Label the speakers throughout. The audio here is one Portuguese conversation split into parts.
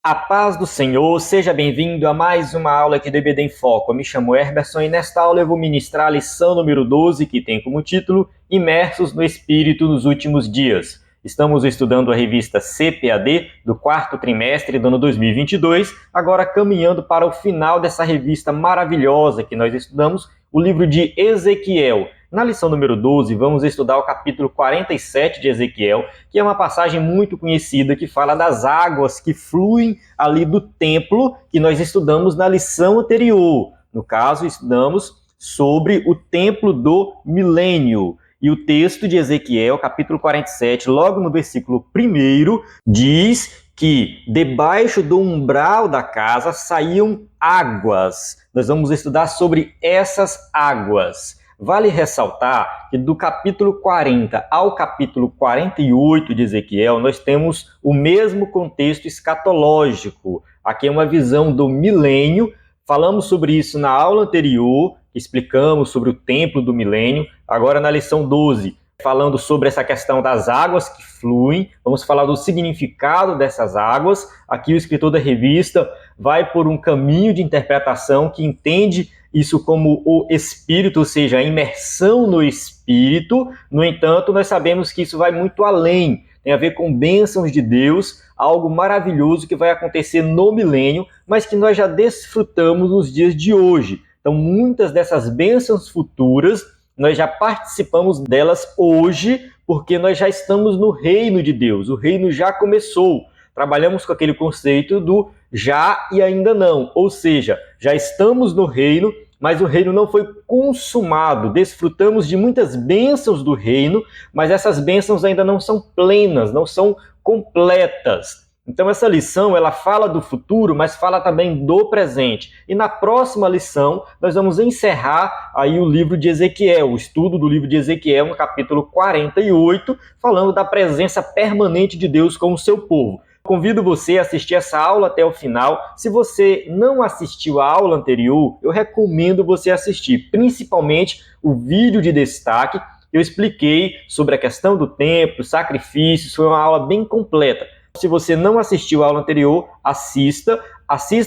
Speaker 1: A paz do Senhor, seja bem-vindo a mais uma aula aqui do EBD em Foco. Eu me chamo Herberson e nesta aula eu vou ministrar a lição número 12, que tem como título Imersos no Espírito nos Últimos Dias. Estamos estudando a revista CPAD do quarto trimestre do ano 2022, agora caminhando para o final dessa revista maravilhosa que nós estudamos, o livro de Ezequiel. Na lição número 12, vamos estudar o capítulo 47 de Ezequiel, que é uma passagem muito conhecida que fala das águas que fluem ali do templo, que nós estudamos na lição anterior. No caso, estudamos sobre o templo do milênio. E o texto de Ezequiel, capítulo 47, logo no versículo 1, diz que debaixo do umbral da casa saíam águas. Nós vamos estudar sobre essas águas. Vale ressaltar que do capítulo 40 ao capítulo 48 de Ezequiel, nós temos o mesmo contexto escatológico. Aqui é uma visão do milênio. Falamos sobre isso na aula anterior, explicamos sobre o templo do milênio. Agora na lição 12, falando sobre essa questão das águas que fluem, vamos falar do significado dessas águas. Aqui o escritor da revista vai por um caminho de interpretação que entende isso como o Espírito, ou seja, a imersão no Espírito. No entanto, nós sabemos que isso vai muito além, tem a ver com bênçãos de Deus, algo maravilhoso que vai acontecer no milênio, mas que nós já desfrutamos nos dias de hoje. Então, muitas dessas bênçãos futuras, nós já participamos delas hoje, porque nós já estamos no reino de Deus, o reino já começou. Trabalhamos com aquele conceito do já e ainda não, ou seja, já estamos no reino, mas o reino não foi consumado. Desfrutamos de muitas bênçãos do reino, mas essas bênçãos ainda não são plenas, não são completas. Então essa lição, ela fala do futuro, mas fala também do presente. E na próxima lição, nós vamos encerrar aí o livro de Ezequiel, o estudo do livro de Ezequiel, no capítulo 48, falando da presença permanente de Deus com o seu povo. Convido você a assistir essa aula até o final. Se você não assistiu a aula anterior, eu recomendo você assistir, principalmente o vídeo de destaque. Eu expliquei sobre a questão do templo, sacrifícios, foi uma aula bem completa. Se você não assistiu a aula anterior, assista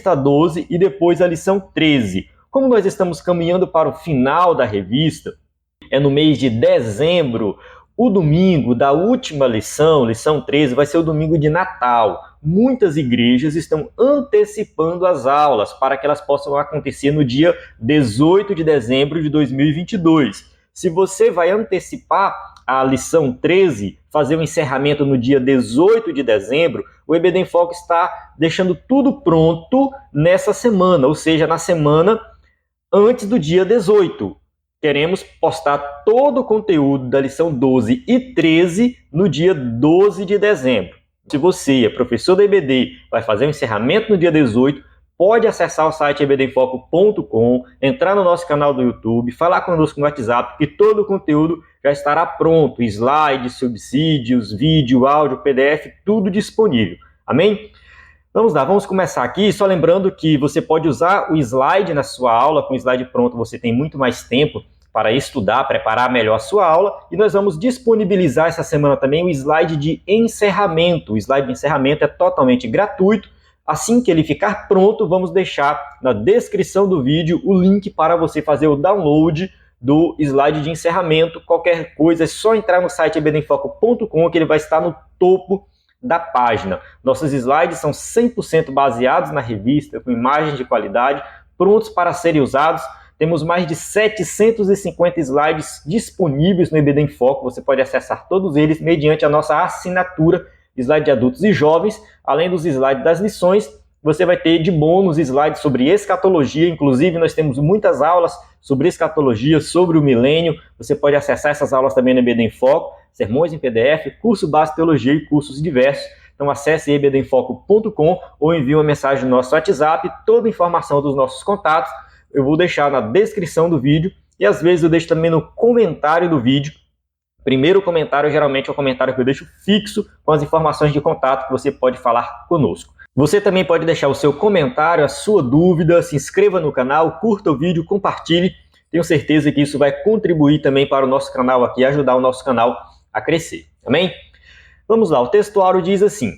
Speaker 1: a 12 e depois a lição 13. Como nós estamos caminhando para o final da revista, é no mês de dezembro, o domingo da última lição, lição 13, vai ser o domingo de Natal. Muitas igrejas estão antecipando as aulas para que elas possam acontecer no dia 18 de dezembro de 2022. Se você vai antecipar a lição 13, fazer o encerramento no dia 18 de dezembro, o EBD em Foco está deixando tudo pronto nessa semana, ou seja, na semana antes do dia 18. Queremos postar todo o conteúdo da lição 12 e 13 no dia 12 de dezembro. Se você é professor da EBD, vai fazer o encerramento no dia 18, pode acessar o site ebdemfoco.com, entrar no nosso canal do YouTube, falar conosco no WhatsApp, que todo o conteúdo já estará pronto, slides, subsídios, vídeo, áudio, PDF, tudo disponível. Amém? Vamos lá, vamos começar aqui, só lembrando que você pode usar o slide na sua aula, com o slide pronto você tem muito mais tempo para estudar, preparar melhor a sua aula, e nós vamos disponibilizar essa semana também o slide de encerramento. O slide de encerramento é totalmente gratuito. Assim que ele ficar pronto, vamos deixar na descrição do vídeo o link para você fazer o download do slide de encerramento. Qualquer coisa é só entrar no site ebdemfoco.com que ele vai estar no topo da página. Nossos slides são 100% baseados na revista, com imagens de qualidade, prontos para serem usados. Temos mais de 750 slides disponíveis no EBD em Foco. Você pode acessar todos eles mediante a nossa assinatura, slide de adultos e jovens. Além dos slides das lições, você vai ter de bônus slides sobre escatologia. Inclusive, nós temos muitas aulas sobre escatologia, sobre o milênio. Você pode acessar essas aulas também no EBD em Foco, sermões em PDF, curso base de teologia e cursos diversos. Então acesse ebdemfoco.com ou envie uma mensagem no nosso WhatsApp. Toda a informação dos nossos contatos eu vou deixar na descrição do vídeo e às vezes eu deixo também no comentário do vídeo. Primeiro comentário geralmente é o comentário que eu deixo fixo com as informações de contato que você pode falar conosco. Você também pode deixar o seu comentário, a sua dúvida, se inscreva no canal, curta o vídeo, compartilhe. Tenho certeza que isso vai contribuir também para o nosso canal aqui, ajudar o nosso canal a crescer. Amém? Vamos lá, o textuário diz assim: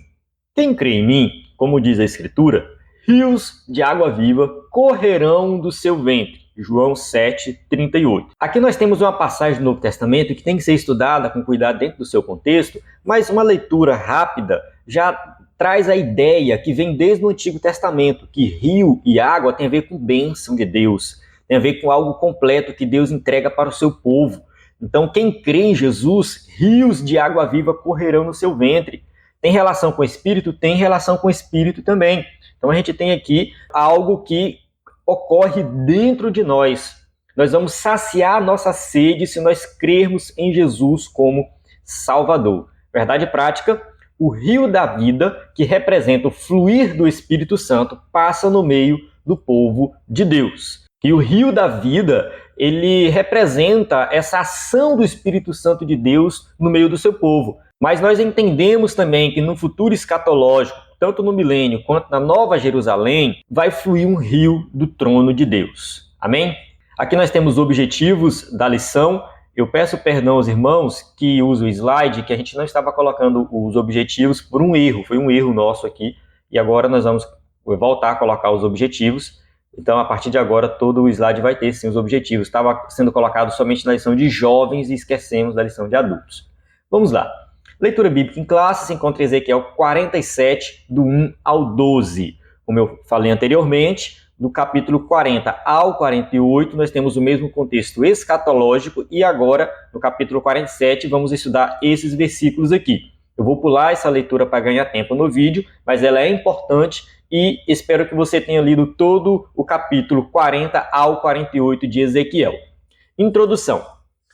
Speaker 1: quem crê em mim, como diz a Escritura, rios de água viva correrão do seu ventre. João 7:38. Aqui nós temos uma passagem do Novo Testamento que tem que ser estudada com cuidado dentro do seu contexto, mas uma leitura rápida já traz a ideia que vem desde o Antigo Testamento, que rio e água tem a ver com bênção de Deus, tem a ver com algo completo que Deus entrega para o seu povo. Então, quem crê em Jesus, rios de água viva correrão no seu ventre. Tem relação com o Espírito? Tem relação com o Espírito também. Então, a gente tem aqui algo que ocorre dentro de nós. Nós vamos saciar nossa sede se nós crermos em Jesus como Salvador. Verdade prática, o rio da vida, que representa o fluir do Espírito Santo, passa no meio do povo de Deus. E o rio da vida, ele representa essa ação do Espírito Santo de Deus no meio do seu povo. Mas nós entendemos também que no futuro escatológico, tanto no milênio quanto na Nova Jerusalém, vai fluir um rio do trono de Deus. Amém? Aqui nós temos os objetivos da lição. Eu peço perdão aos irmãos que usam o slide, que a gente não estava colocando os objetivos por um erro. Foi um erro nosso aqui. E agora nós vamos voltar a colocar os objetivos. Então, a partir de agora, todo o slide vai ter, sim, os objetivos. Estava sendo colocado somente na lição de jovens e esquecemos da lição de adultos. Vamos lá. Leitura bíblica em classe se encontra em Ezequiel 47, do 1 ao 12. Como eu falei anteriormente, do capítulo 40 ao 48, nós temos o mesmo contexto escatológico e agora, no capítulo 47, vamos estudar esses versículos aqui. Eu vou pular essa leitura para ganhar tempo no vídeo, mas ela é importante e espero que você tenha lido todo o capítulo 40 ao 48 de Ezequiel. Introdução.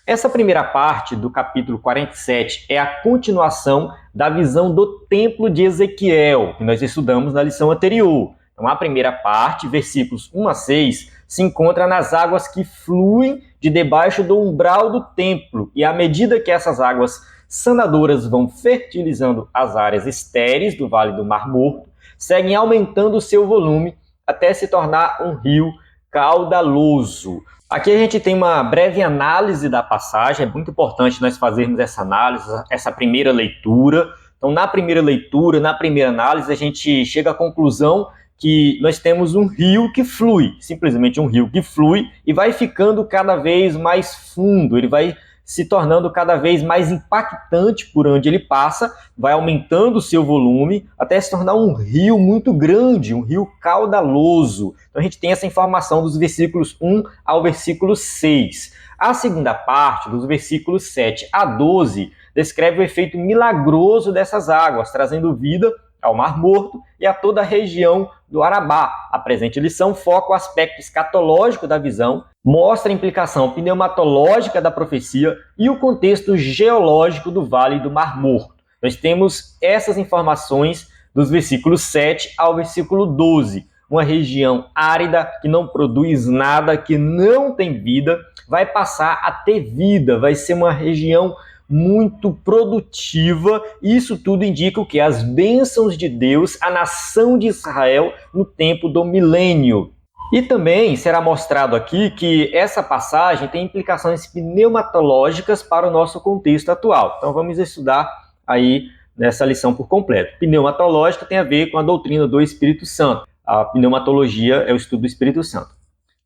Speaker 1: Essa primeira parte do capítulo 47 é a continuação da visão do templo de Ezequiel, que nós estudamos na lição anterior. Então, a primeira parte, versículos 1 a 6, se encontra nas águas que fluem de debaixo do umbral do templo. E à medida que essas águas sanadoras vão fertilizando as áreas estéreis do Vale do Mar Morto, seguem aumentando o seu volume até se tornar um rio caudaloso. Aqui a gente tem uma breve análise da passagem, é muito importante nós fazermos essa análise, essa primeira leitura. Então, na primeira leitura, na primeira análise, a gente chega à conclusão que nós temos um rio que flui, simplesmente um rio que flui e vai ficando cada vez mais fundo, ele vai se tornando cada vez mais impactante por onde ele passa, vai aumentando o seu volume até se tornar um rio muito grande, um rio caudaloso. Então a gente tem essa informação dos versículos 1 ao versículo 6. A segunda parte, dos versículos 7 a 12, descreve o efeito milagroso dessas águas, trazendo vida ao Mar Morto e a toda a região do Arabá. A presente lição foca o aspecto escatológico da visão, mostra a implicação pneumatológica da profecia e o contexto geológico do Vale do Mar Morto. Nós temos essas informações dos versículos 7 ao versículo 12. Uma região árida que não produz nada, que não tem vida, vai passar a ter vida, vai ser uma região muito produtiva. Isso tudo indica o que? As bênçãos de Deus, a nação de Israel no tempo do milênio. E também será mostrado aqui que essa passagem tem implicações pneumatológicas para o nosso contexto atual. Então vamos estudar aí nessa lição por completo. Pneumatológica tem a ver com a doutrina do Espírito Santo. A pneumatologia é o estudo do Espírito Santo.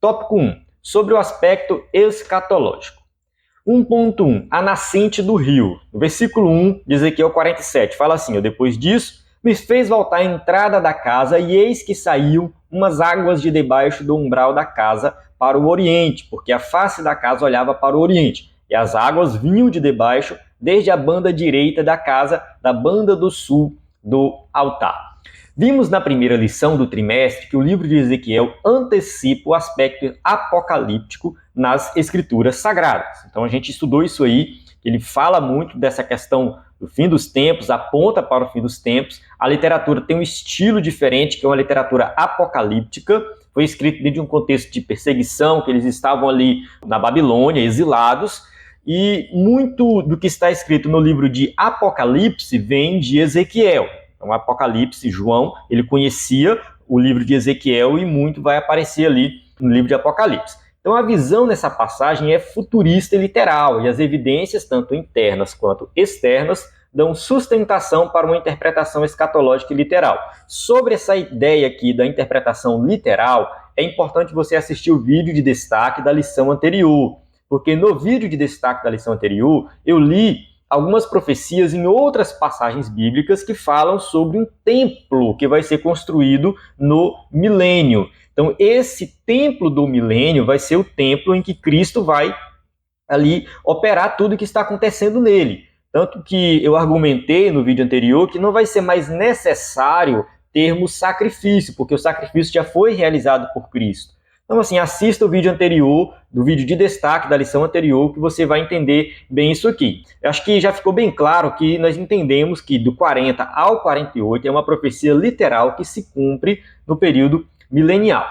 Speaker 1: Tópico 1. Sobre o aspecto escatológico. 1.1. A nascente do rio. No versículo 1 de Ezequiel 47, fala assim: depois disso, me fez voltar à entrada da casa, e eis que saíam umas águas de debaixo do umbral da casa para o oriente, porque a face da casa olhava para o oriente, e as águas vinham de debaixo, desde a banda direita da casa, da banda do sul do altar. Vimos na primeira lição do trimestre que o livro de Ezequiel antecipa o aspecto apocalíptico nas escrituras sagradas. Então a gente estudou isso aí, ele fala muito dessa questão do fim dos tempos, aponta para o fim dos tempos. A literatura tem um estilo diferente, que é uma literatura apocalíptica. Foi escrito dentro de um contexto de perseguição, que eles estavam ali na Babilônia, exilados. E muito do que está escrito no livro de Apocalipse vem de Ezequiel. Então, Apocalipse, João, ele conhecia o livro de Ezequiel e muito vai aparecer ali no livro de Apocalipse. Então, a visão nessa passagem é futurista e literal, e as evidências, tanto internas quanto externas, dão sustentação para uma interpretação escatológica e literal. Sobre essa ideia aqui da interpretação literal, é importante você assistir o vídeo de destaque da lição anterior, porque no vídeo de destaque da lição anterior, eu li algumas profecias em outras passagens bíblicas que falam sobre um templo que vai ser construído no milênio. Então, esse templo do milênio vai ser o templo em que Cristo vai ali operar tudo o que está acontecendo nele. Tanto que eu argumentei no vídeo anterior que não vai ser mais necessário termos sacrifício, porque o sacrifício já foi realizado por Cristo. Então, assim, assista o vídeo anterior, do vídeo de destaque da lição anterior, que você vai entender bem isso aqui. Eu acho que já ficou bem claro que nós entendemos que do 40 ao 48 é uma profecia literal que se cumpre no período milenial.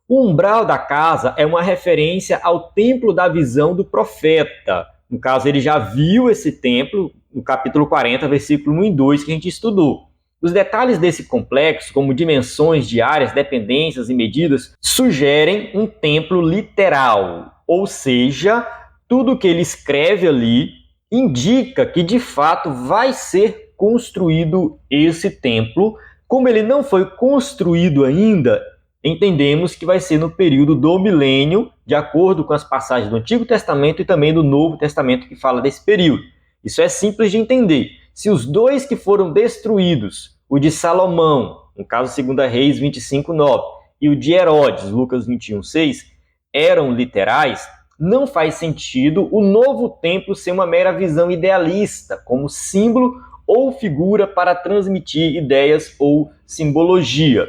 Speaker 1: O umbral da casa é uma referência ao templo da visão do profeta. No caso, ele já viu esse templo no capítulo 40, versículo 1 e 2, que a gente estudou. Os detalhes desse complexo, como dimensões de áreas, dependências e medidas, sugerem um templo literal. Ou seja, tudo que ele escreve ali indica que, de fato, vai ser construído esse templo. Como ele não foi construído ainda, entendemos que vai ser no período do milênio, de acordo com as passagens do Antigo Testamento e também do Novo Testamento que fala desse período. Isso é simples de entender. Se os dois que foram destruídos, o de Salomão, no caso 2 Reis 25:9, e o de Herodes, Lucas 21:6, eram literais, não faz sentido o novo templo ser uma mera visão idealista, como símbolo ou figura para transmitir ideias ou simbologia.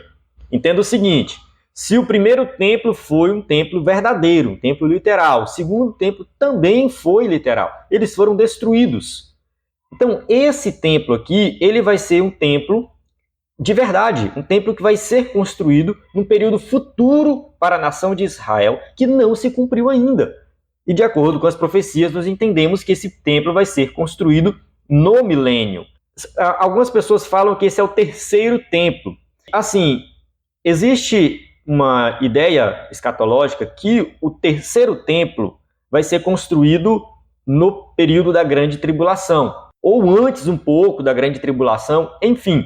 Speaker 1: Entenda o seguinte: se o primeiro templo foi um templo verdadeiro, um templo literal, o segundo templo também foi literal. Eles foram destruídos. Então, esse templo aqui, ele vai ser um templo de verdade, um templo que vai ser construído num período futuro para a nação de Israel, que não se cumpriu ainda. E de acordo com as profecias, nós entendemos que esse templo vai ser construído no milênio. Algumas pessoas falam que esse é o terceiro templo. Assim, existe uma ideia escatológica que o terceiro templo vai ser construído no período da Grande Tribulação, ou antes um pouco da Grande Tribulação, enfim,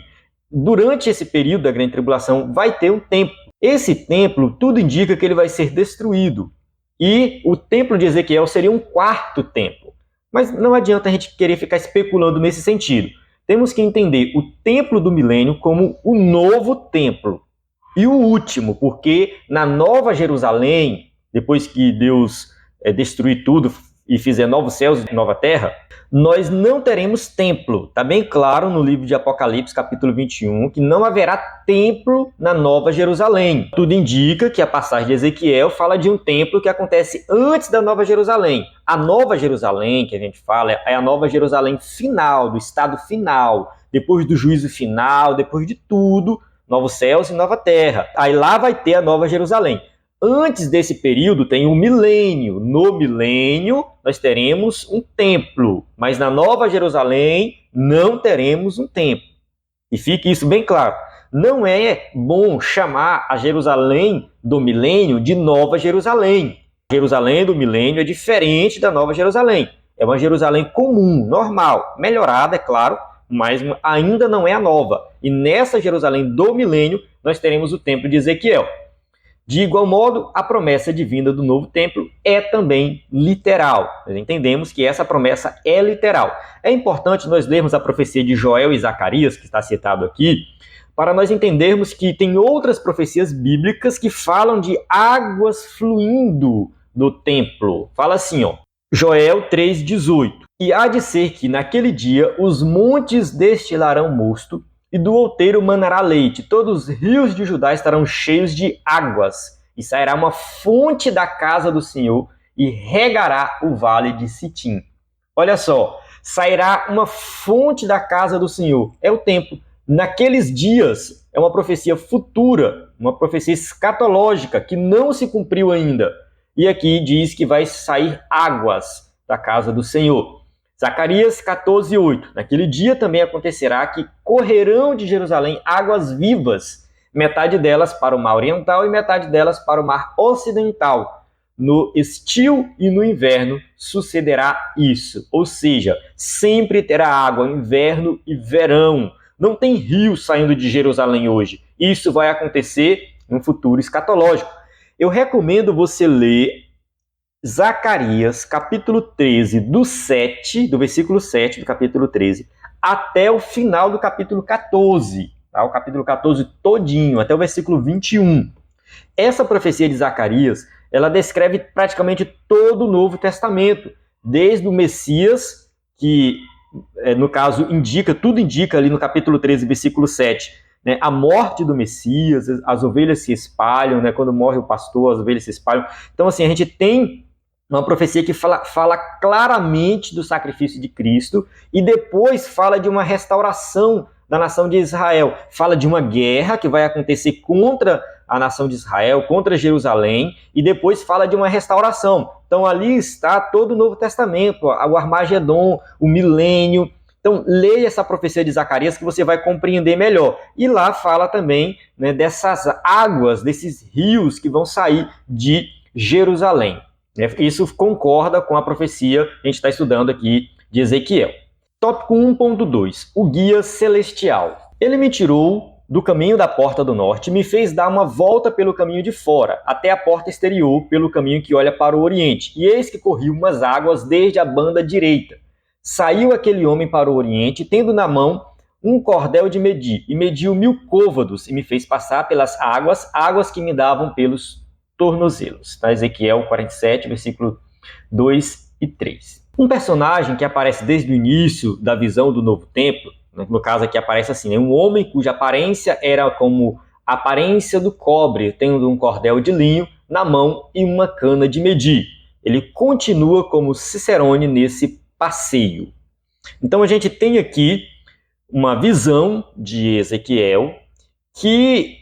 Speaker 1: durante esse período da Grande Tribulação vai ter um templo. Esse templo, tudo indica que ele vai ser destruído, e o templo de Ezequiel seria um quarto templo. Mas não adianta a gente querer ficar especulando nesse sentido. Temos que entender o templo do milênio como o novo templo, e o último, porque na Nova Jerusalém, depois que Deus destruir tudo e fizer novos céus e nova terra, nós não teremos templo. Está bem claro no livro de Apocalipse, capítulo 21, que não haverá templo na Nova Jerusalém. Tudo indica que a passagem de Ezequiel fala de um templo que acontece antes da Nova Jerusalém. A Nova Jerusalém, que a gente fala, é a Nova Jerusalém final, do estado final, depois do juízo final, depois de tudo, novos céus e nova terra. Aí lá vai ter a Nova Jerusalém. Antes desse período tem um milênio. No milênio nós teremos um templo, mas na Nova Jerusalém não teremos um templo. E fique isso bem claro. Não é bom chamar a Jerusalém do milênio de Nova Jerusalém. A Jerusalém do milênio é diferente da Nova Jerusalém. É uma Jerusalém comum, normal, melhorada, é claro, mas ainda não é a nova. E nessa Jerusalém do milênio nós teremos o templo de Ezequiel. De igual modo, a promessa divina do novo templo é também literal. Nós entendemos que essa promessa é literal. É importante nós lermos a profecia de Joel e Zacarias, que está citado aqui, para nós entendermos que tem outras profecias bíblicas que falam de águas fluindo do templo. Fala assim, ó, Joel 3,18. E há de ser que naquele dia os montes destilarão mosto, e do outeiro manará leite. Todos os rios de Judá estarão cheios de águas, e sairá uma fonte da casa do Senhor, e regará o vale de Sitim. Olha só, sairá uma fonte da casa do Senhor. É o templo. Naqueles dias, é uma profecia futura, uma profecia escatológica, que não se cumpriu ainda. E aqui diz que vai sair águas da casa do Senhor. Zacarias 14:8. Naquele dia também acontecerá que correrão de Jerusalém águas vivas, metade delas para o mar oriental e metade delas para o mar ocidental. no estio e no inverno sucederá isso. Ou seja, sempre terá água, inverno e verão. Não tem rio saindo de Jerusalém hoje. Isso vai acontecer no futuro escatológico. Eu recomendo você ler Zacarias, capítulo 13, do versículo 7 do capítulo 13, até o final do capítulo 14. Tá? O capítulo 14 todinho, até o versículo 21. Essa profecia de Zacarias, ela descreve praticamente todo o Novo Testamento, desde o Messias, que no caso tudo indica ali no capítulo 13, versículo 7, né, a morte do Messias, as ovelhas se espalham, né, quando morre o pastor, as ovelhas se espalham. Então, assim, a gente tem uma profecia que fala claramente do sacrifício de Cristo e depois fala de uma restauração da nação de Israel. Fala de uma guerra que vai acontecer contra a nação de Israel, contra Jerusalém, e depois fala de uma restauração. Então ali está todo o Novo Testamento, o Armagedon, o milênio. Então leia essa profecia de Zacarias que você vai compreender melhor. E lá fala também, né, dessas águas, desses rios que vão sair de Jerusalém. Isso concorda com a profecia que a gente está estudando aqui de Ezequiel. Tópico 1.2. O guia celestial. Ele me tirou do caminho da porta do norte e me fez dar uma volta pelo caminho de fora, até a porta exterior, pelo caminho que olha para o oriente. E eis que corriam umas águas desde a banda direita. Saiu aquele homem para o oriente, tendo na mão um cordel de medir, e mediu 1000 côvados, e me fez passar pelas águas que me davam pelos tornozelos. Tá? Ezequiel 47, versículo 2 e 3. Um personagem que aparece desde o início da visão do novo templo, no caso aqui aparece assim, né? Um homem cuja aparência era como a aparência do cobre, tendo um cordel de linho na mão e uma cana de medir. Ele continua como Cicerone nesse passeio. Então a gente tem aqui uma visão de Ezequiel que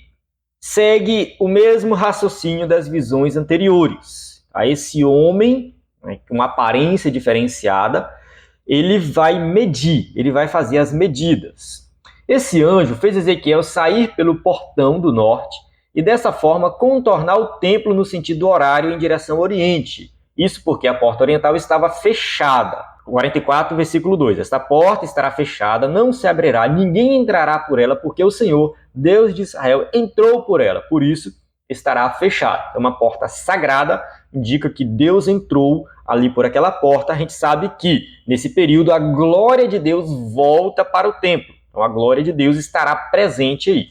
Speaker 1: segue o mesmo raciocínio das visões anteriores. A esse homem, né, com uma aparência diferenciada, ele vai medir, ele vai fazer as medidas. Esse anjo fez Ezequiel sair pelo portão do norte e dessa forma contornar o templo no sentido horário em direção ao oriente. Isso porque a porta oriental estava fechada. 44, versículo 2. Esta porta estará fechada, não se abrirá, ninguém entrará por ela, porque o Senhor, Deus de Israel, entrou por ela. Por isso, estará fechada. É uma porta sagrada, indica que Deus entrou ali por aquela porta. A gente sabe que, nesse período, a glória de Deus volta para o templo. Então, a glória de Deus estará presente aí.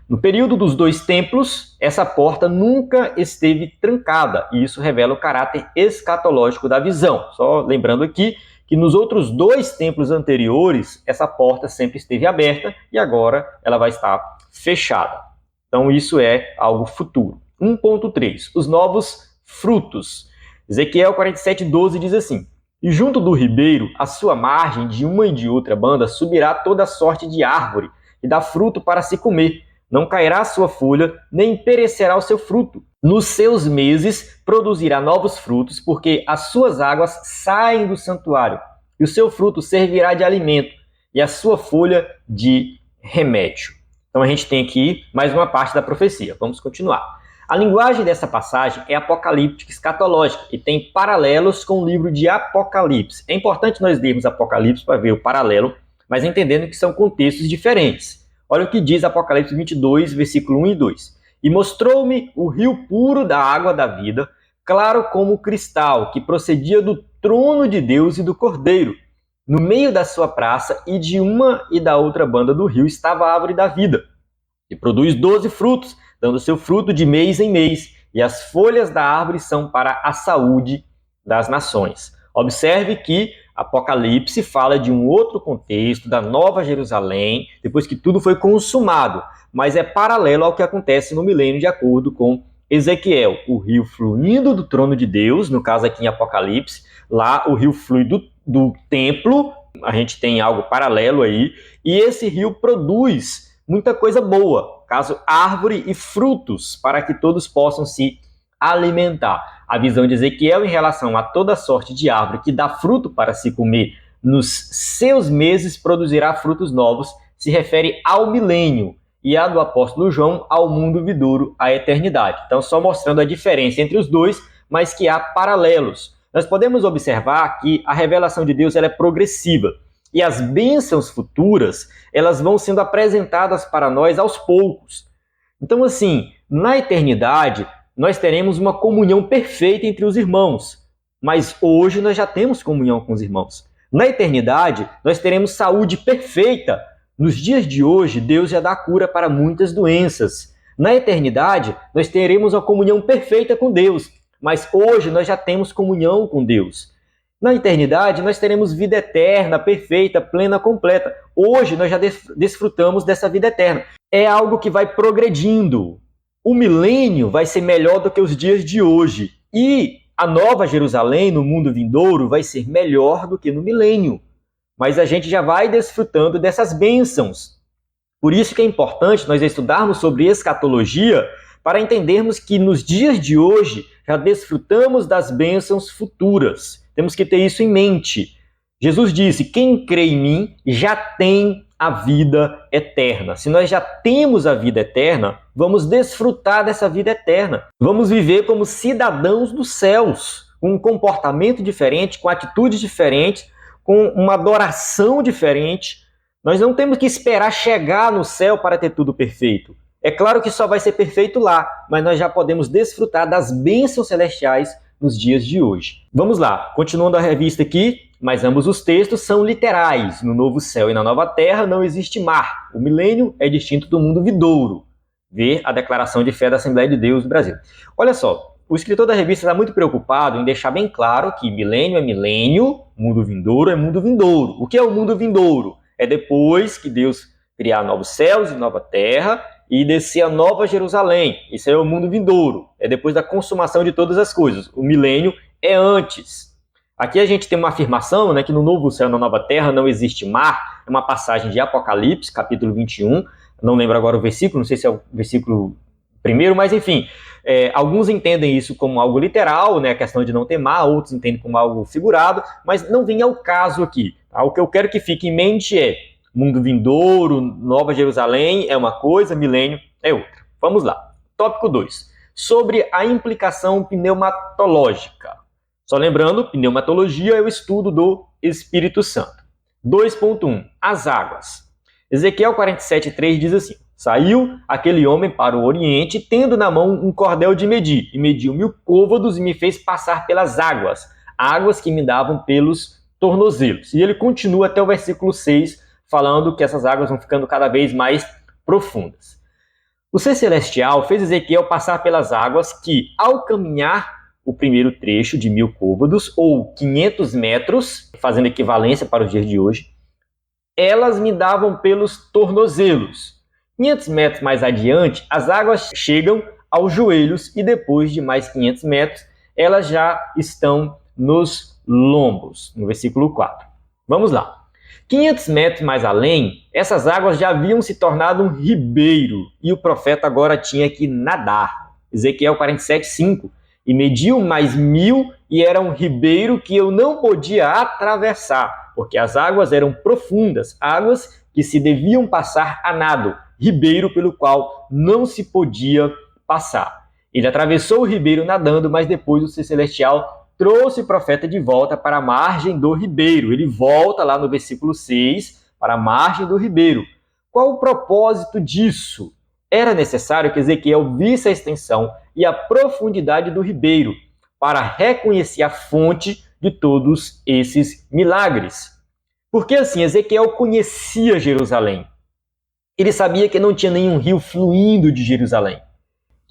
Speaker 1: No período dos 2 templos, essa porta nunca esteve trancada, e isso revela o caráter escatológico da visão. Só lembrando aqui que nos outros 2 templos anteriores, essa porta sempre esteve aberta e agora ela vai estar fechada. Então isso é algo futuro. 1.3. Os novos frutos. Ezequiel 47:12 diz assim: E junto do ribeiro, à sua margem, de uma e de outra banda, subirá toda sorte de árvore, e dá fruto para se comer. Não cairá a sua folha, nem perecerá o seu fruto. Nos seus meses produzirá novos frutos, porque as suas águas saem do santuário, e o seu fruto servirá de alimento, e a sua folha de remédio. Então a gente tem aqui mais uma parte da profecia. Vamos continuar. A linguagem dessa passagem é apocalíptica escatológica e tem paralelos com o livro de Apocalipse. É importante nós lermos Apocalipse para ver o paralelo, mas entendendo que são contextos diferentes. Olha o que diz Apocalipse 22, versículo 1 e 2. E mostrou-me o rio puro da água da vida, claro como cristal, que procedia do trono de Deus e do Cordeiro. No meio da sua praça e de uma e da outra banda do rio estava a árvore da vida, que produz 12 frutos, dando seu fruto de mês em mês, e as folhas da árvore são para a saúde das nações. Observe que Apocalipse fala de um outro contexto, da Nova Jerusalém, depois que tudo foi consumado, mas é paralelo ao que acontece no milênio de acordo com Ezequiel. O rio fluindo do trono de Deus, no caso aqui em Apocalipse, lá o rio flui do templo, a gente tem algo paralelo aí, e esse rio produz muita coisa boa, caso árvore e frutos, para que todos possam se alimentar. A visão de Ezequiel em relação a toda sorte de árvore que dá fruto para se comer nos seus meses produzirá frutos novos, se refere ao milênio, e a do apóstolo João ao mundo vindouro, à eternidade. Então, só mostrando a diferença entre os dois, mas que há paralelos. Nós podemos observar que a revelação de Deus ela é progressiva e as bênçãos futuras elas vão sendo apresentadas para nós aos poucos. Então, assim, na eternidade, nós teremos uma comunhão perfeita entre os irmãos, mas hoje nós já temos comunhão com os irmãos. Na eternidade, nós teremos saúde perfeita. Nos dias de hoje, Deus já dá cura para muitas doenças. Na eternidade, nós teremos uma comunhão perfeita com Deus, mas hoje nós já temos comunhão com Deus. Na eternidade, nós teremos vida eterna, perfeita, plena, completa. Hoje nós já desfrutamos dessa vida eterna. É algo que vai progredindo. O milênio vai ser melhor do que os dias de hoje. E a nova Jerusalém, no mundo vindouro, vai ser melhor do que no milênio. Mas a gente já vai desfrutando dessas bênçãos. Por isso que é importante nós estudarmos sobre escatologia para entendermos que nos dias de hoje já desfrutamos das bênçãos futuras. Temos que ter isso em mente. Jesus disse, quem crê em mim já tem a vida eterna. Se nós já temos a vida eterna, vamos desfrutar dessa vida eterna. Vamos viver como cidadãos dos céus, com um comportamento diferente, com atitudes diferentes, com uma adoração diferente. Nós não temos que esperar chegar no céu para ter tudo perfeito. É claro que só vai ser perfeito lá, mas nós já podemos desfrutar das bênçãos celestiais nos dias de hoje. Vamos lá, continuando a revista aqui, mas ambos os textos são literais. No novo céu e na nova terra não existe mar. O milênio é distinto do mundo vindouro. Ver a declaração de fé da Assembleia de Deus do Brasil. Olha só, o escritor da revista está muito preocupado em deixar bem claro que milênio é milênio, mundo vindouro é mundo vindouro. O que é o mundo vindouro? É depois que Deus criar novos céus e nova terra e descer a nova Jerusalém. Isso é o mundo vindouro. É depois da consumação de todas as coisas. O milênio é antes. Aqui a gente tem uma afirmação, né, que no novo céu e na nova terra não existe mar. É uma passagem de Apocalipse, capítulo 21. Não lembro agora o versículo, não sei se é o versículo primeiro, mas enfim. Alguns entendem isso como algo literal, né, a questão de não ter mar, outros entendem como algo figurado, mas não vem ao caso aqui. Tá? O que eu quero que fique em mente é mundo vindouro, Nova Jerusalém é uma coisa, milênio é outra. Vamos lá. Tópico 2. Sobre a implicação pneumatológica. Só lembrando, pneumatologia é o estudo do Espírito Santo. 2.1. As águas. Ezequiel 47:3 diz assim, saiu aquele homem para o oriente, tendo na mão um cordel de medir, e mediu 1000 côvados e me fez passar pelas águas, águas que me davam pelos tornozelos. E ele continua até o versículo 6, falando que essas águas vão ficando cada vez mais profundas. O ser celestial fez Ezequiel passar pelas águas que, ao caminhar o primeiro trecho de 1000 côvados, ou 500 metros, fazendo equivalência para os dias de hoje, elas me davam pelos tornozelos. 500 metros mais adiante, as águas chegam aos joelhos e depois de mais 500 metros, elas já estão nos lombos, no versículo 4. Vamos lá. 500 metros mais além, essas águas já haviam se tornado um ribeiro e o profeta agora tinha que nadar. Ezequiel 47:5. E mediu mais 1000 e era um ribeiro que eu não podia atravessar, porque as águas eram profundas, águas que se deviam passar a nado, ribeiro pelo qual não se podia passar. Ele atravessou o ribeiro nadando, mas depois o ser celestial trouxe o profeta de volta para a margem do ribeiro. Ele volta lá no versículo 6, para a margem do ribeiro. Qual o propósito disso? Era necessário que Ezequiel visse a extensão e a profundidade do ribeiro para reconhecer a fonte de todos esses milagres. Porque assim, Ezequiel conhecia Jerusalém. Ele sabia que não tinha nenhum rio fluindo de Jerusalém.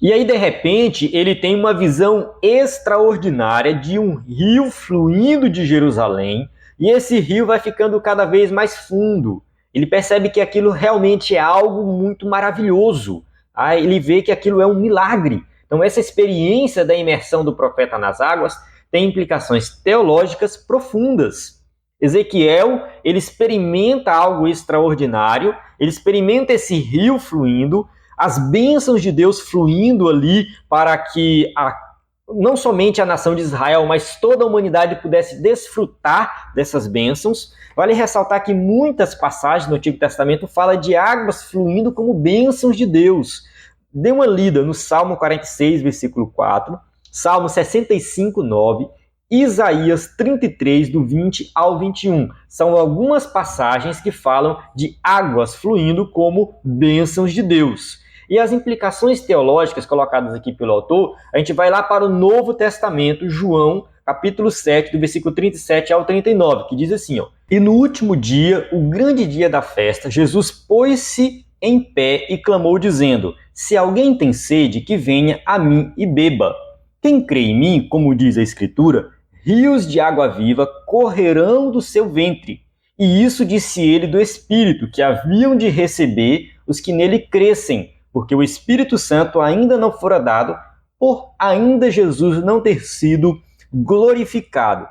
Speaker 1: E aí, de repente, ele tem uma visão extraordinária de um rio fluindo de Jerusalém, e esse rio vai ficando cada vez mais fundo. Ele percebe que aquilo realmente é algo muito maravilhoso. Ele vê que aquilo é um milagre. Então, essa experiência da imersão do profeta nas águas tem implicações teológicas profundas. Ezequiel, ele experimenta algo extraordinário, ele experimenta esse rio fluindo, as bênçãos de Deus fluindo ali para que não somente a nação de Israel, mas toda a humanidade pudesse desfrutar dessas bênçãos. Vale ressaltar que muitas passagens no Antigo Testamento falam de águas fluindo como bênçãos de Deus. Dê uma lida no Salmo 46, versículo 4, Salmo 65, 9, Isaías 33, do 20 ao 21. São algumas passagens que falam de águas fluindo como bênçãos de Deus. E as implicações teológicas colocadas aqui pelo autor, a gente vai lá para o Novo Testamento, João, capítulo 7, do versículo 37 ao 39, que diz assim, ó: E no último dia, o grande dia da festa, Jesus pôs-se em pé e clamou, dizendo: Se alguém tem sede, que venha a mim e beba. Quem crê em mim, como diz a Escritura, rios de água viva correrão do seu ventre. E isso disse ele do Espírito, que haviam de receber os que nele crescem, porque o Espírito Santo ainda não fora dado, por ainda Jesus não ter sido glorificado.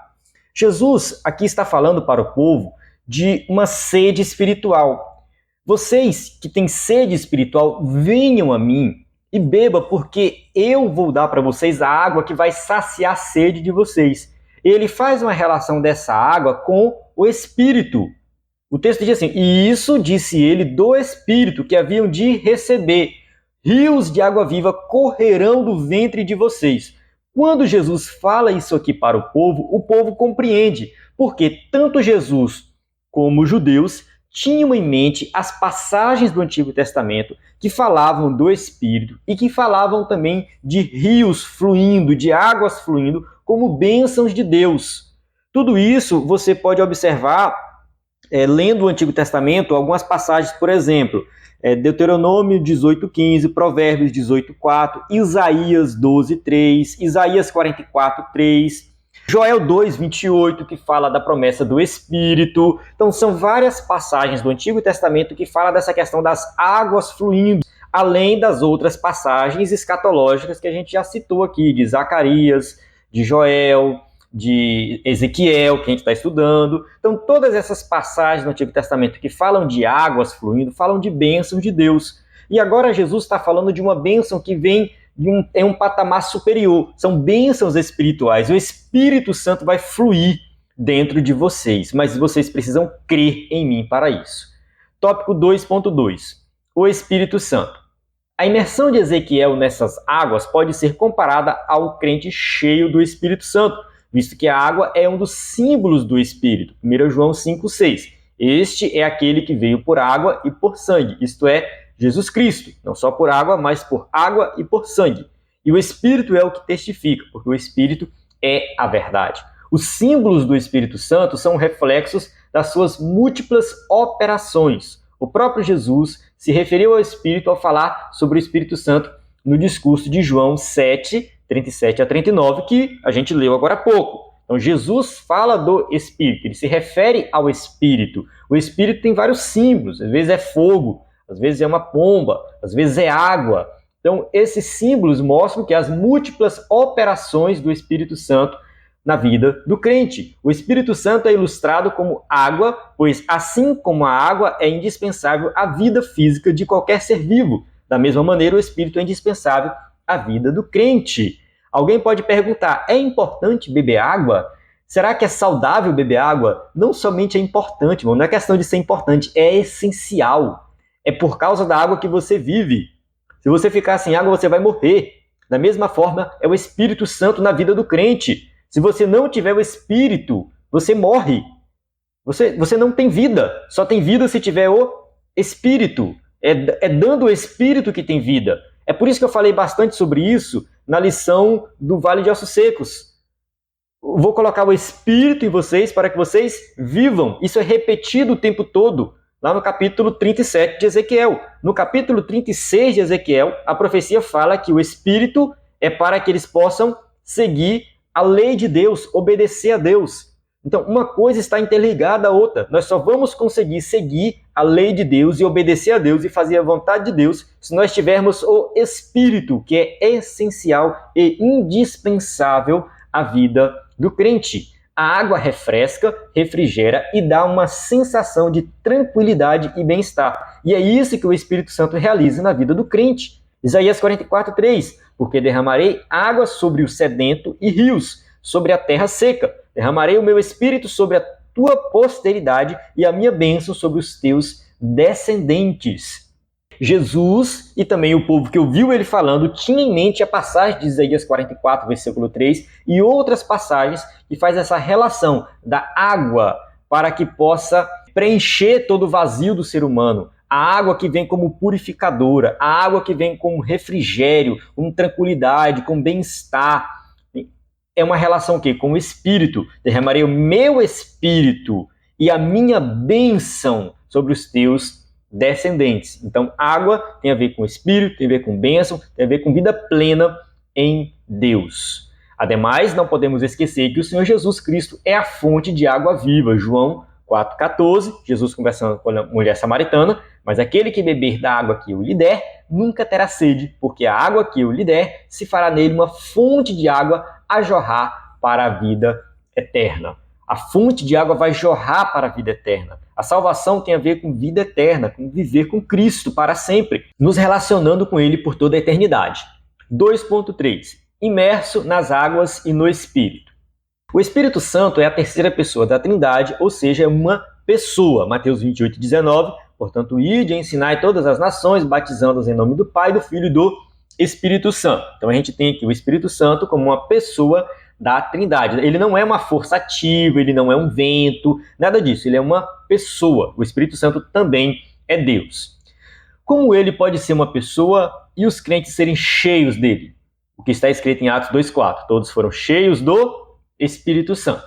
Speaker 1: Jesus aqui está falando para o povo de uma sede espiritual. Vocês que têm sede espiritual, venham a mim e beba, porque eu vou dar para vocês a água que vai saciar a sede de vocês. Ele faz uma relação dessa água com o Espírito. O texto diz assim: E isso disse ele do Espírito, que haviam de receber. Rios de água viva correrão do ventre de vocês. Quando Jesus fala isso aqui para o povo compreende, porque tanto Jesus como os judeus tinham em mente as passagens do Antigo Testamento que falavam do Espírito e que falavam também de rios fluindo, de águas fluindo, como bênçãos de Deus. Tudo isso você pode observar lendo o Antigo Testamento, algumas passagens, por exemplo, Deuteronômio 18:15, Provérbios 18:4, Isaías 12:3, Isaías 44:3, Joel 2:28, que fala da promessa do Espírito. Então são várias passagens do Antigo Testamento que falam dessa questão das águas fluindo, além das outras passagens escatológicas que a gente já citou aqui, de Zacarias, de Joel, de Ezequiel, que a gente está estudando. Então, todas essas passagens do Antigo Testamento que falam de águas fluindo, falam de bênção de Deus. E agora Jesus está falando de uma bênção que vem de um patamar superior. São bênçãos espirituais. O Espírito Santo vai fluir dentro de vocês, mas vocês precisam crer em mim para isso. Tópico 2.2. O Espírito Santo. A imersão de Ezequiel nessas águas pode ser comparada ao crente cheio do Espírito Santo, visto que a água é um dos símbolos do Espírito. 1 João 5,6. Este é aquele que veio por água e por sangue, isto é, Jesus Cristo, não só por água, mas por água e por sangue. E o Espírito é o que testifica, porque o Espírito é a verdade. Os símbolos do Espírito Santo são reflexos das suas múltiplas operações. O próprio Jesus se referiu ao Espírito ao falar sobre o Espírito Santo no discurso de João 7, 37 a 39, que a gente leu agora há pouco. Então, Jesus fala do Espírito, ele se refere ao Espírito. O Espírito tem vários símbolos, às vezes é fogo, às vezes é uma pomba, às vezes é água. Então, esses símbolos mostram que as múltiplas operações do Espírito Santo na vida do crente. O Espírito Santo é ilustrado como água, pois assim como a água é indispensável à vida física de qualquer ser vivo, da mesma maneira o Espírito é indispensável à vida do crente. Alguém pode perguntar, é importante beber água? Será que é saudável beber água? Não somente é importante, não é questão de ser importante, é essencial. É por causa da água que você vive. Se você ficar sem água, você vai morrer. Da mesma forma, é o Espírito Santo na vida do crente. Se você não tiver o Espírito, você morre. Você não tem vida. Só tem vida se tiver o Espírito. É dando o Espírito que tem vida. É por isso que eu falei bastante sobre isso na lição do Vale de Ossos Secos. Vou colocar o Espírito em vocês para que vocês vivam. Isso é repetido o tempo todo, lá no capítulo 37 de Ezequiel. No capítulo 36 de Ezequiel, a profecia fala que o Espírito é para que eles possam seguir a lei de Deus, obedecer a Deus. Então, uma coisa está interligada à outra. Nós só vamos conseguir seguir a lei de Deus e obedecer a Deus e fazer a vontade de Deus se nós tivermos o Espírito, que é essencial e indispensável à vida do crente. A água refresca, refrigera e dá uma sensação de tranquilidade e bem-estar. E é isso que o Espírito Santo realiza na vida do crente. Isaías 44:3, porque derramarei água sobre o sedento e rios, sobre a terra seca. Derramarei o meu Espírito sobre a tua posteridade e a minha bênção sobre os teus descendentes. Jesus e também o povo que ouviu ele falando tinha em mente a passagem de Isaías 44, versículo 3 e outras passagens que faz essa relação da água para que possa preencher todo o vazio do ser humano. A água que vem como purificadora, a água que vem como refrigério, com tranquilidade, com bem-estar. É uma relação que com o Espírito. Derramarei o meu Espírito e a minha bênção sobre os teus descendentes. Então, água tem a ver com Espírito, tem a ver com bênção, tem a ver com vida plena em Deus. Ademais, não podemos esquecer que o Senhor Jesus Cristo é a fonte de água viva. João 4,14, Jesus conversando com a mulher samaritana, mas aquele que beber da água que eu lhe der, nunca terá sede, porque a água que eu lhe der se fará nele uma fonte de água a jorrar para a vida eterna. A fonte de água vai jorrar para a vida eterna. A salvação tem a ver com vida eterna, com viver com Cristo para sempre, nos relacionando com Ele por toda a eternidade. 2.3. Imerso nas águas e no Espírito. O Espírito Santo é a terceira pessoa da Trindade, ou seja, é uma pessoa. Mateus 28:19, portanto, ide e ensinai todas as nações, batizando-as em nome do Pai, do Filho e do Espírito Santo. Então a gente tem aqui o Espírito Santo como uma pessoa da Trindade. Ele não é uma força ativa, ele não é um vento, nada disso. Ele é uma pessoa. O Espírito Santo também é Deus. Como ele pode ser uma pessoa e os crentes serem cheios dele? O que está escrito em Atos 2:4. Todos foram cheios do Espírito Santo.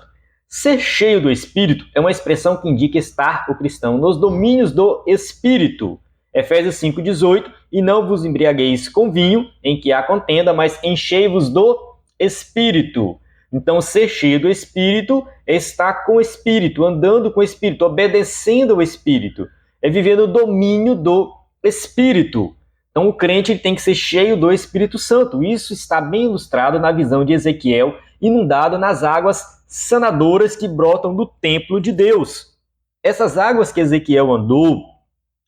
Speaker 1: Ser cheio do Espírito é uma expressão que indica estar o cristão nos domínios do Espírito. Efésios 5:18, e não vos embriagueis com vinho, em que há contenda, mas enchei-vos do Espírito. Então, ser cheio do Espírito é estar com o Espírito, andando com o Espírito, obedecendo ao Espírito. É viver no domínio do Espírito. Então, o crente ele tem que ser cheio do Espírito Santo. Isso está bem ilustrado na visão de Ezequiel, inundado nas águas sanadoras que brotam do templo de Deus. Essas águas que Ezequiel andou,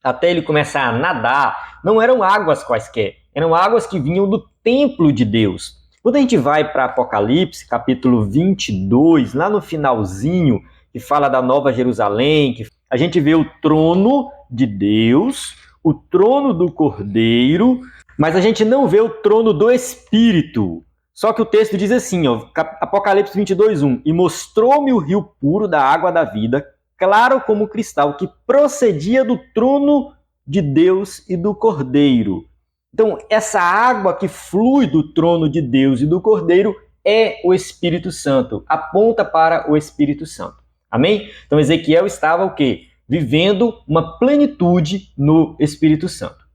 Speaker 1: até ele começar a nadar, não eram águas quaisquer, eram águas que vinham do templo de Deus. Quando a gente vai para Apocalipse, capítulo 22, lá no finalzinho, que fala da Nova Jerusalém, que a gente vê o trono de Deus, o trono do Cordeiro, mas a gente não vê o trono do Espírito. Só que o texto diz assim, ó, Apocalipse 22:1, e mostrou-me o rio puro da água da vida, claro como cristal, que procedia do trono de Deus e do Cordeiro. Então, essa água que flui do trono de Deus e do Cordeiro é o Espírito Santo, aponta para o Espírito Santo. Amém? Então, Ezequiel estava o quê? Vivendo uma plenitude no Espírito Santo.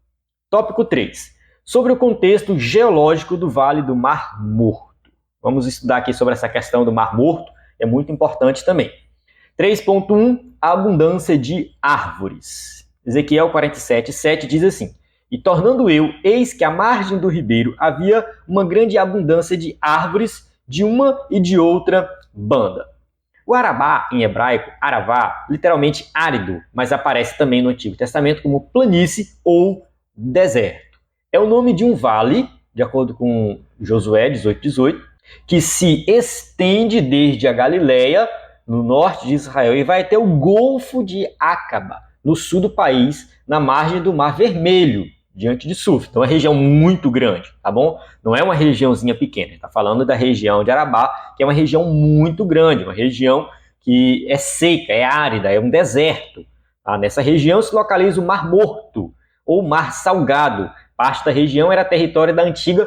Speaker 1: Tópico 3. Sobre o contexto geológico do Vale do Mar Morto. Vamos estudar aqui sobre essa questão do Mar Morto, é muito importante também. 3.1, a abundância de árvores. Ezequiel 47:7 diz assim, e tornando eu, eis que à margem do ribeiro havia uma grande abundância de árvores de uma e de outra banda. O Arabá, em hebraico, Aravá, literalmente árido, mas aparece também no Antigo Testamento como planície ou deserto. É o nome de um vale, de acordo com Josué 18:18, que se estende desde a Galileia, no norte de Israel, e vai até o Golfo de Acaba, no sul do país, na margem do Mar Vermelho, diante de Suf. Então é uma região muito grande, tá bom? Não é uma regiãozinha pequena, está falando da região de Arabá, que é uma região muito grande, uma região que é seca, é árida, é um deserto. Tá? Nessa região se localiza o Mar Morto, ou Mar Salgado. Parte da região era território da antiga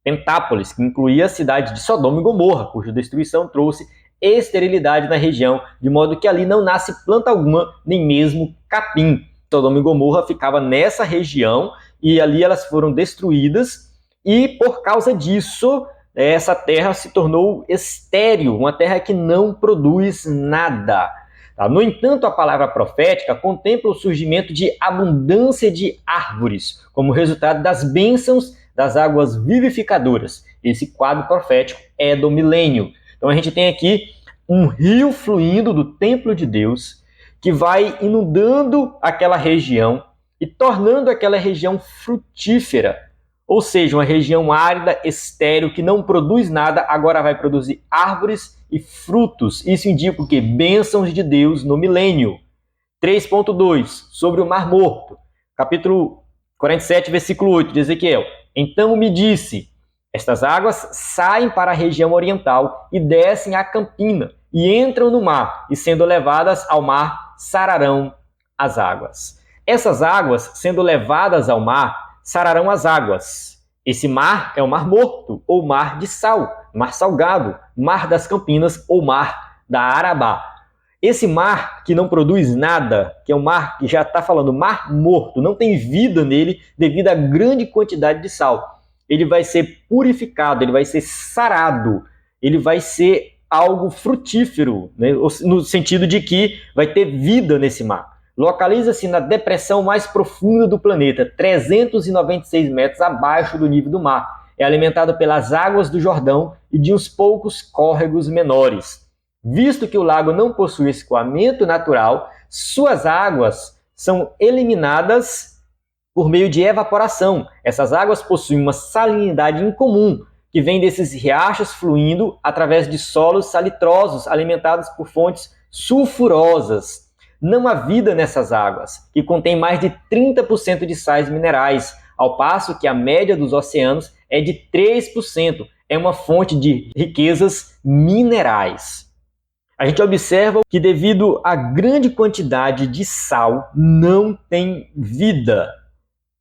Speaker 1: Pentápolis, que incluía a cidade de Sodoma e Gomorra, cuja destruição trouxe esterilidade na região, de modo que ali não nasce planta alguma, nem mesmo capim. Sodoma e Gomorra ficava nessa região e ali elas foram destruídas e por causa disso essa terra se tornou estéril, uma terra que não produz nada. Tá? No entanto, a palavra profética contempla o surgimento de abundância de árvores, como resultado das bênçãos das águas vivificadoras. Esse quadro profético é do milênio. Então a gente tem aqui um rio fluindo do templo de Deus, que vai inundando aquela região e tornando aquela região frutífera. Ou seja, uma região árida, estéril, que não produz nada, agora vai produzir árvores e frutos. Isso indica o quê? Bênçãos de Deus no milênio. 3.2, sobre o Mar Morto. Capítulo 47, versículo 8 de Ezequiel. Então me disse: estas águas saem para a região oriental e descem a Campina e entram no mar, e sendo levadas ao mar, sararão as águas. Essas águas, sendo levadas ao mar, sararão as águas. Esse mar é o Mar Morto, ou Mar de Sal, Mar Salgado, Mar das Campinas, ou Mar da Arabá. Esse mar que não produz nada, que é um mar que já está falando Mar Morto, não tem vida nele devido à grande quantidade de sal. Ele vai ser purificado, ele vai ser sarado, ele vai ser algo frutífero, né? No sentido de que vai ter vida nesse mar. Localiza-se na depressão mais profunda do planeta, 396 metros abaixo do nível do mar. É alimentado pelas águas do Jordão e de uns poucos córregos menores. Visto que o lago não possui escoamento natural, suas águas são eliminadas por meio de evaporação. Essas águas possuem uma salinidade incomum, que vem desses riachos fluindo através de solos salitrosos alimentados por fontes sulfurosas. Não há vida nessas águas, que contêm mais de 30% de sais minerais, ao passo que a média dos oceanos é de 3%. É uma fonte de riquezas minerais. A gente observa que devido à grande quantidade de sal, não tem vida.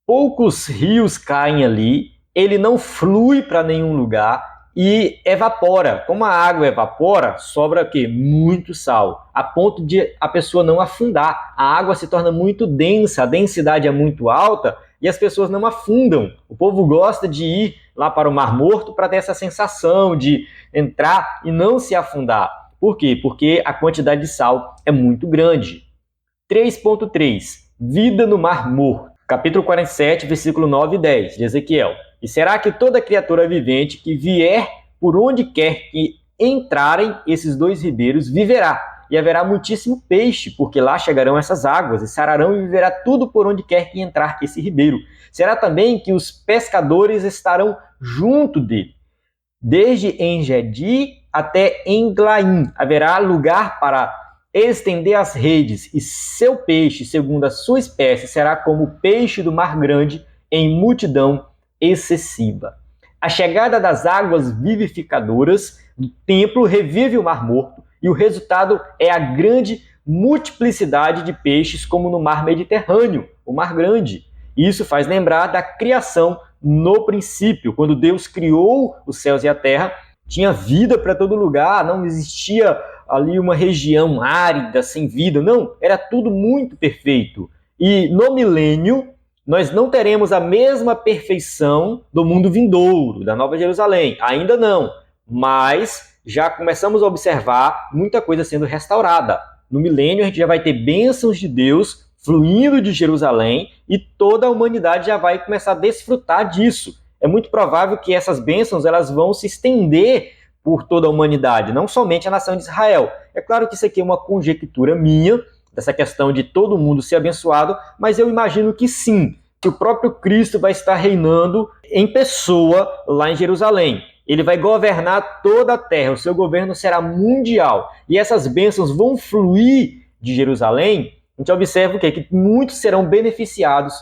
Speaker 1: Poucos rios caem ali, ele não flui para nenhum lugar e evapora. Como a água evapora, sobra o quê? Muito sal, a ponto de a pessoa não afundar. A água se torna muito densa, a densidade é muito alta e as pessoas não afundam. O povo gosta de ir lá para o Mar Morto para ter essa sensação de entrar e não se afundar. Por quê? Porque a quantidade de sal é muito grande. 3.3. Vida no Mar Morto. Capítulo 47, versículo 9 e 10 de Ezequiel. E será que toda criatura vivente que vier por onde quer que entrarem esses dois ribeiros viverá, e haverá muitíssimo peixe, porque lá chegarão essas águas, e sararão e viverá tudo por onde quer que entrar esse ribeiro. Será também que os pescadores estarão junto dele. Desde Engedi até Englaim haverá lugar para estender as redes, e seu peixe, segundo a sua espécie, será como o peixe do mar grande, em multidão excessiva. A chegada das águas vivificadoras do templo revive o Mar Morto, e o resultado é a grande multiplicidade de peixes, como no mar Mediterrâneo, o Mar Grande. Isso faz lembrar da criação no princípio, quando Deus criou os céus e a terra, tinha vida para todo lugar, não existia ali uma região árida, sem vida, não, era tudo muito perfeito. E no milênio, nós não teremos a mesma perfeição do mundo vindouro, da Nova Jerusalém, ainda não, mas já começamos a observar muita coisa sendo restaurada. No milênio a gente já vai ter bênçãos de Deus fluindo de Jerusalém e toda a humanidade já vai começar a desfrutar disso. É muito provável que essas bênçãos elas vão se estender por toda a humanidade, não somente a nação de Israel. É claro que isso aqui é uma conjectura minha, dessa questão de todo mundo ser abençoado, mas eu imagino que sim, que o próprio Cristo vai estar reinando em pessoa lá em Jerusalém. Ele vai governar toda a terra, o seu governo será mundial. E essas bênçãos vão fluir de Jerusalém. A gente observa o quê? Que muitos serão beneficiados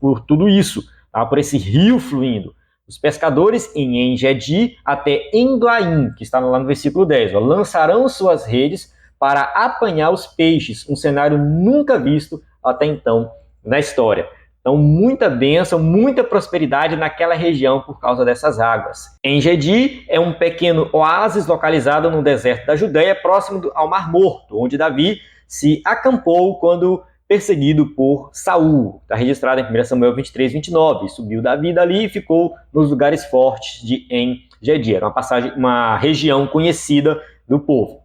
Speaker 1: por tudo isso, tá? Por esse rio fluindo. Os pescadores em Engedi até Englaim, que está lá no versículo 10, ó, lançarão suas redes para apanhar os peixes, um cenário nunca visto até então na história. Então, muita bênção, muita prosperidade naquela região por causa dessas águas. Engedi é um pequeno oásis localizado no deserto da Judéia, próximo ao Mar Morto, onde Davi se acampou quando perseguido por Saul. Está registrado em 1 Samuel 23, 29. Subiu Davi dali e ficou nos lugares fortes de Engedi. Era uma região conhecida do povo.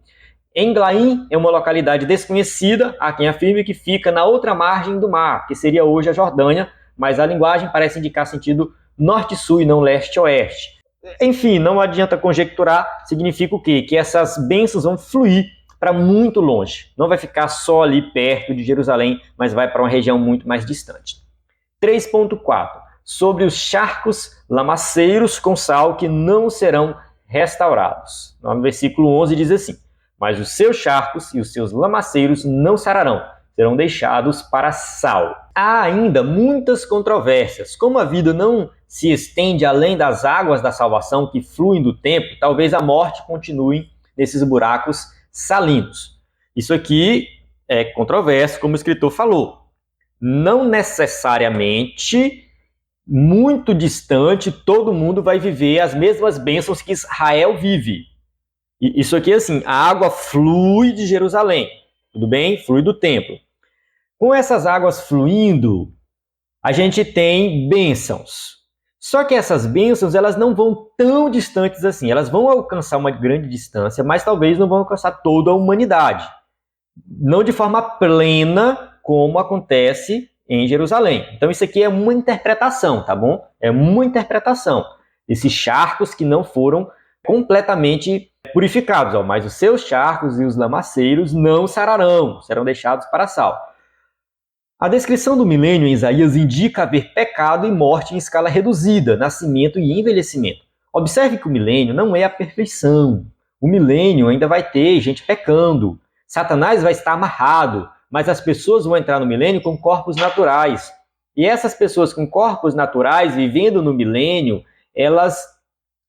Speaker 1: Englaim é uma localidade desconhecida, há quem afirme que fica na outra margem do mar, que seria hoje a Jordânia, mas a linguagem parece indicar sentido norte-sul e não leste-oeste. Enfim, não adianta conjecturar, significa o quê? Que essas bênçãos vão fluir para muito longe. Não vai ficar só ali perto de Jerusalém, mas vai para uma região muito mais distante. 3.4. Sobre os charcos lamaceiros com sal que não serão restaurados. No versículo 11 diz assim: mas os seus charcos e os seus lamaceiros não sararão, serão deixados para sal. Há ainda muitas controvérsias. Como a vida não se estende além das águas da salvação que fluem do tempo, talvez a morte continue nesses buracos salinos. Isso aqui é controverso, como o escritor falou. Não necessariamente, muito distante, todo mundo vai viver as mesmas bênçãos que Israel vive. E isso aqui é assim, a água flui de Jerusalém, tudo bem? Flui do templo. Com essas águas fluindo, a gente tem bênçãos. Só que essas bênçãos, elas não vão tão distantes assim. Elas vão alcançar uma grande distância, mas talvez não vão alcançar toda a humanidade. Não de forma plena, como acontece em Jerusalém. Então isso aqui é uma interpretação, tá bom? É uma interpretação. Esses charcos que não foram completamente purificados, ó, mas os seus charcos e os lamaceiros não sararão, serão deixados para sal. A descrição do milênio em Isaías indica haver pecado e morte em escala reduzida, nascimento e envelhecimento. Observe que o milênio não é a perfeição. O milênio ainda vai ter gente pecando. Satanás vai estar amarrado, mas as pessoas vão entrar no milênio com corpos naturais. E essas pessoas com corpos naturais, vivendo no milênio, elas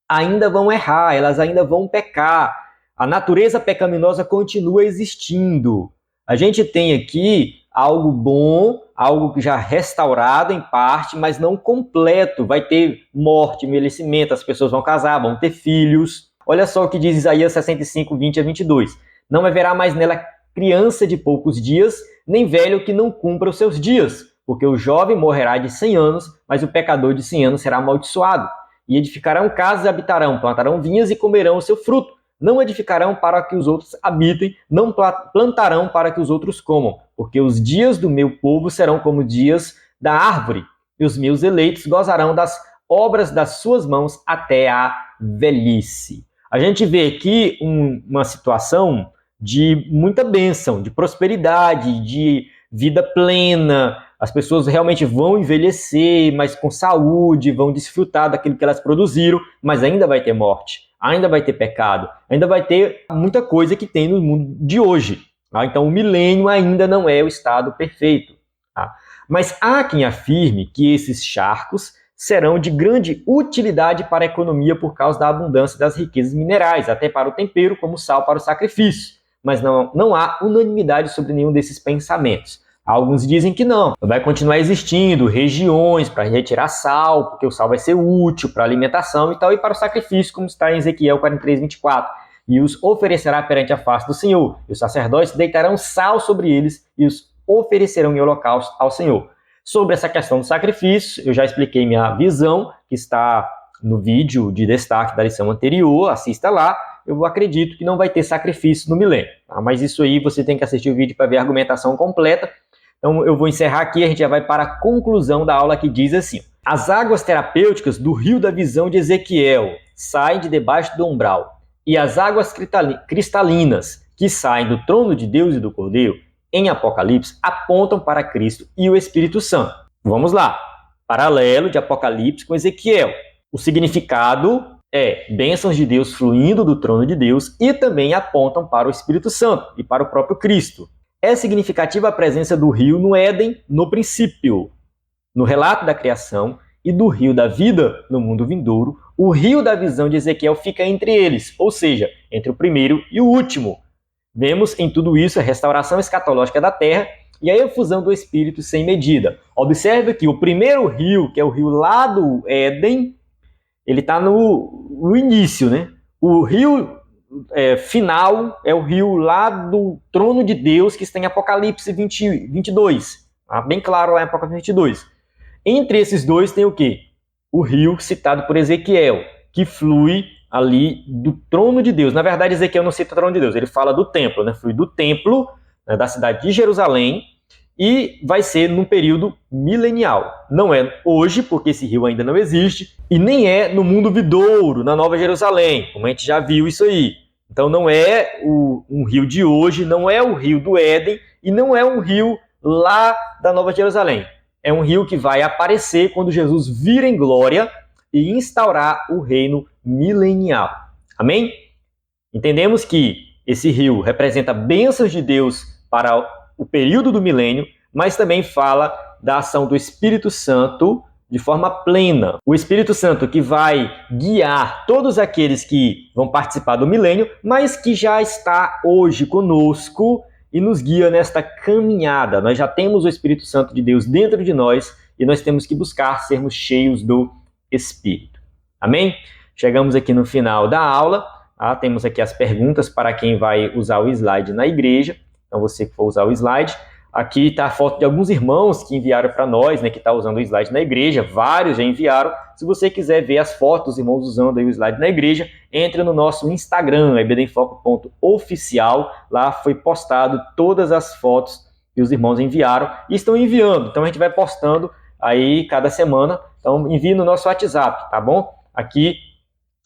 Speaker 1: ainda vão errar, elas ainda vão pecar. A natureza pecaminosa continua existindo. A gente tem aqui algo bom, algo já restaurado em parte, mas não completo. Vai ter morte, envelhecimento, as pessoas vão casar, vão ter filhos. Olha só o que diz Isaías 65, 20 a 22. Não haverá mais nela criança de poucos dias, nem velho que não cumpra os seus dias, porque o jovem morrerá de 100 anos, mas o pecador de 100 anos será amaldiçoado. E edificarão casas e habitarão, plantarão vinhas e comerão o seu fruto. Não edificarão para que os outros habitem, não plantarão para que os outros comam, porque os dias do meu povo serão como dias da árvore, e os meus eleitos gozarão das obras das suas mãos até a velhice. A gente vê aqui uma situação de muita bênção, de prosperidade, de vida plena. As pessoas realmente vão envelhecer, mas com saúde, vão desfrutar daquilo que elas produziram, mas ainda vai ter morte. Ainda vai ter pecado, ainda vai ter muita coisa que tem no mundo de hoje. Tá? Então, o milênio ainda não é o estado perfeito. Tá? Mas há quem afirme que esses charcos serão de grande utilidade para a economia por causa da abundância das riquezas minerais, até para o tempero, como sal para o sacrifício. Mas não há unanimidade sobre nenhum desses pensamentos. Alguns dizem que não, vai continuar existindo regiões para retirar sal, porque o sal vai ser útil para a alimentação e tal, e para o sacrifício, como está em Ezequiel 43, 24. E os oferecerá perante a face do Senhor, e os sacerdotes deitarão sal sobre eles e os oferecerão em holocausto ao Senhor. Sobre essa questão do sacrifício, eu já expliquei minha visão, que está no vídeo de destaque da lição anterior, assista lá. Eu acredito que não vai ter sacrifício no milênio, tá? Mas isso aí você tem que assistir o vídeo para ver a argumentação completa. Então eu vou encerrar aqui, a gente já vai para a conclusão da aula que diz assim: as águas terapêuticas do rio da visão de Ezequiel saem de debaixo do umbral, e as águas cristalinas que saem do trono de Deus e do Cordeiro, em Apocalipse, apontam para Cristo e o Espírito Santo. Vamos lá, paralelo de Apocalipse com Ezequiel. O significado é bênçãos de Deus fluindo do trono de Deus e também apontam para o Espírito Santo e para o próprio Cristo. É significativa a presença do rio no Éden no princípio, no relato da criação, e do rio da vida no mundo vindouro. O rio da visão de Ezequiel fica entre eles, ou seja, entre o primeiro e o último. Vemos em tudo isso a restauração escatológica da terra e a efusão do Espírito sem medida. Observe que o primeiro rio, que é o rio lá do Éden, ele está no início, né? O rio final é o rio lá do trono de Deus, que está em Apocalipse 22. Tá? Bem claro lá em Apocalipse 22. Entre esses dois tem o quê? O rio citado por Ezequiel, que flui ali do trono de Deus. Na verdade, Ezequiel não cita o trono de Deus, ele fala do templo, né? Flui do templo, né, da cidade de Jerusalém, e vai ser num período milenial. Não é hoje, porque esse rio ainda não existe, e nem é no mundo vindouro, na Nova Jerusalém, como a gente já viu isso aí. Então não é um rio de hoje, não é o rio do Éden, e não é um rio lá da Nova Jerusalém. É um rio que vai aparecer quando Jesus vir em glória e instaurar o reino milenial. Amém? Entendemos que esse rio representa bênçãos de Deus para o período do milênio, mas também fala da ação do Espírito Santo de forma plena. O Espírito Santo que vai guiar todos aqueles que vão participar do milênio, mas que já está hoje conosco e nos guia nesta caminhada. Nós já temos o Espírito Santo de Deus dentro de nós e nós temos que buscar sermos cheios do Espírito. Amém? Chegamos aqui no final da aula. Temos aqui as perguntas para quem vai usar o slide na igreja. Então, você que for usar o slide, aqui está a foto de alguns irmãos que enviaram para nós, que está usando o slide na igreja. Vários já enviaram. Se você quiser ver as fotos dos irmãos usando aí o slide na igreja, entre no nosso Instagram, ebdenfoco.oficial. Lá foi postado todas as fotos que os irmãos enviaram e estão enviando. Então, a gente vai postando aí cada semana. Então, envie no nosso WhatsApp, tá bom? Aqui,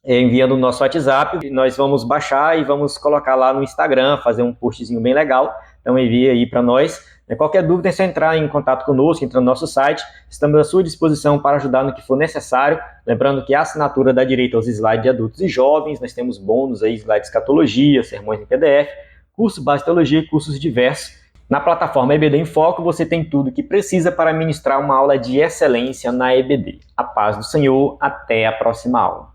Speaker 1: enviando no nosso WhatsApp, nós vamos baixar e vamos colocar lá no Instagram, fazer um postzinho bem legal. Então envia aí para nós. Qualquer dúvida é só entrar em contato conosco, entrar no nosso site. Estamos à sua disposição para ajudar no que for necessário. Lembrando que a assinatura dá direito aos slides de adultos e jovens. Nós temos bônus aí, slides de escatologia, sermões em PDF, curso base de teologia e cursos diversos. Na plataforma EBD em Foco, você tem tudo o que precisa para ministrar uma aula de excelência na EBD. A paz do Senhor, até a próxima aula.